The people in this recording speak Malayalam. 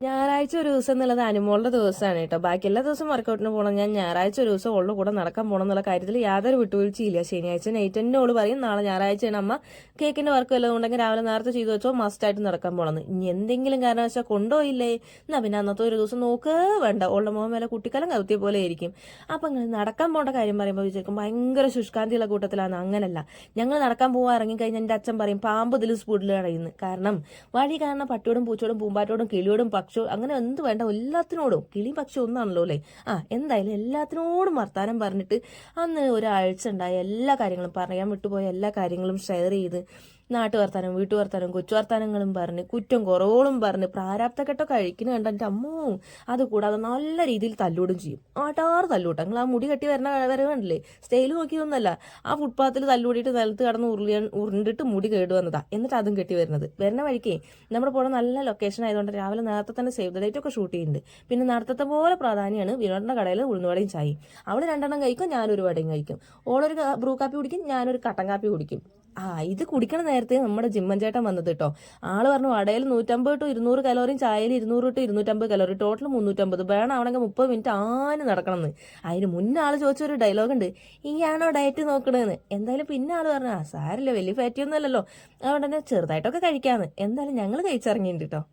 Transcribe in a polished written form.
ഞായറാഴ്ച ഒരു ദിവസം എന്നുള്ളത് അനുമോളുടെ ദിവസമാണ് കേട്ടോ. ബാക്കി എല്ലാ ദിവസവും വർക്കൗട്ടിന് പോകണം. ഞാൻ ഞായറാഴ്ച ഒരു ദിവസം ഓളുടെ കൂടെ നടക്കാൻ പോകണം എന്നുള്ള കാര്യത്തിൽ യാതൊരു വിട്ടുവീഴ്ചയില്ല. ശനിയാഴ്ച നൈറ്റ് തന്നെ ഓള് പറയും നാളെ ഞായറാഴ്ചയാണ് അമ്മ കേക്കിന്റെ വർക്ക് വല്ലതും ഉണ്ടെങ്കിൽ രാവിലെ നേരത്തെ ചെയ്തു വെച്ചോ, മസ്റ്റായിട്ട് നടക്കാൻ പോകണമെന്ന്. ഇനി എന്തെങ്കിലും കാരണവശാൽ കൊണ്ടുപോയില്ലേ എന്നാ പിന്നെ അന്നത്തെ ഒരു ദിവസം നോക്ക് വേണ്ട, ഓളുടെ മോൻ മേലെ കുട്ടിക്കാലം കവുത്തിയ പോലെ ആയിരിക്കും. അപ്പൊ ഇങ്ങനെ നടക്കാൻ പോകേണ്ട കാര്യം പറയുമ്പോൾ വിചാരിക്കും ഭയങ്കര ശുഷ്കാന്തിയുള്ള കൂട്ടത്തിലാണ്. അങ്ങനല്ല, ഞങ്ങൾ നടക്കാൻ പോകാൻ ഇറങ്ങിക്കഴിഞ്ഞാൽ എൻ്റെ അച്ഛൻ പറയും പാമ്പ് ഇതിൽ സ്പീഡിൽ കഴിയുന്നു. കാരണം വഴി കാരണം പട്ടിയോടും പൂച്ചോടും പൂമ്പാറ്റോടും കിളിയോടും പക്ഷോ അങ്ങനെ എന്ത് വേണ്ട എല്ലാത്തിനോടും, കിളി പക്ഷെ ഒന്നാണല്ലോ അല്ലേ, എന്തായാലും എല്ലാത്തിനോടും വർത്താനം പറഞ്ഞിട്ട് അന്ന് ഒരാഴ്ച ഉണ്ടായ എല്ലാ കാര്യങ്ങളും, പറയാൻ വിട്ടുപോയ എല്ലാ കാര്യങ്ങളും ഷെയർ ചെയ്ത് നാട്ടുവർത്താനം, വീട്ടുവർത്താനം, കൊച്ചുവർത്താനങ്ങളും പറഞ്ഞ് കുറ്റം കുറവോളും പറഞ്ഞ് പ്രാരാബ്ധക്കെട്ടോ കഴിക്കുന്ന കണ്ട എൻ്റെ അമ്മോ. അത് കൂടാതെ നല്ല രീതിയിൽ തല്ലൂടും ചെയ്യും. ആട്ടാറ് തല്ലൂട്ടം. നിങ്ങൾ ആ മുടി കെട്ടി വരുന്ന വരവുണ്ടല്ലേ, സ്റ്റൈൽ നോക്കിയൊന്നുമല്ല, ആ ഫുട്പാത്തിൽ തല്ലൂടിയിട്ട് നിലത്ത് കടന്ന് ഉരുണ്ടിട്ട് മുടി കേട് വന്നതാ. എന്നിട്ട് അതും കെട്ടി വരുന്ന വഴിക്കേ നമ്മുടെ പോണ നല്ല ലൊക്കേഷൻ ആയതുകൊണ്ട് രാവിലെ നേരത്തെ തന്നെ സേവ് ദ ഡേറ്റ് ഒക്കെ ഷൂട്ട് ചെയ്യുന്നുണ്ട്. പിന്നെ നടത്തത്തെ പോലെ പ്രാധാന്യമാണ് വിനോദിന്റെ കടയിൽ ഉഴുന്നുവടയും ചായയും. അവള് 2 കഴിക്കും, ഞാനൊരു വടയും കഴിക്കും. ഓളൊരു ബ്രൂ കാപ്പി കുടിക്കും, ഞാനൊരു കട്ടൻ കാപ്പി കുടിക്കും. ഇത് കുടിക്കണ നേരത്തെ നമ്മുടെ ജിമ്മൻ ചേട്ടൻ വന്നത് കേട്ടോ. ആള് പറഞ്ഞു വടയിൽ 150 to 200 കലോറിയും ചായയിൽ 200 to 250 കലോറി, ടോട്ടൽ 350. വേണമാണെങ്കിൽ 30 മിനിറ്റ് നടക്കണം എന്ന്. അതിന് മുന്നേ ആള് ചോദിച്ചൊരു ഡയലോഗ് ഉണ്ട്, ഈയാണോ ഡയറ്റ് നോക്കണെന്ന്. എന്തായാലും പിന്നെ ആള് പറഞ്ഞു സാരില്ല, വലിയ ഫാറ്റി ഒന്നും അല്ലല്ലോ, അതുകൊണ്ട് തന്നെ ചെറുതായിട്ടൊക്കെ കഴിക്കാന്ന്. എന്തായാലും ഞങ്ങൾ കഴിച്ചിറങ്ങിയിട്ടുണ്ട് കേട്ടോ.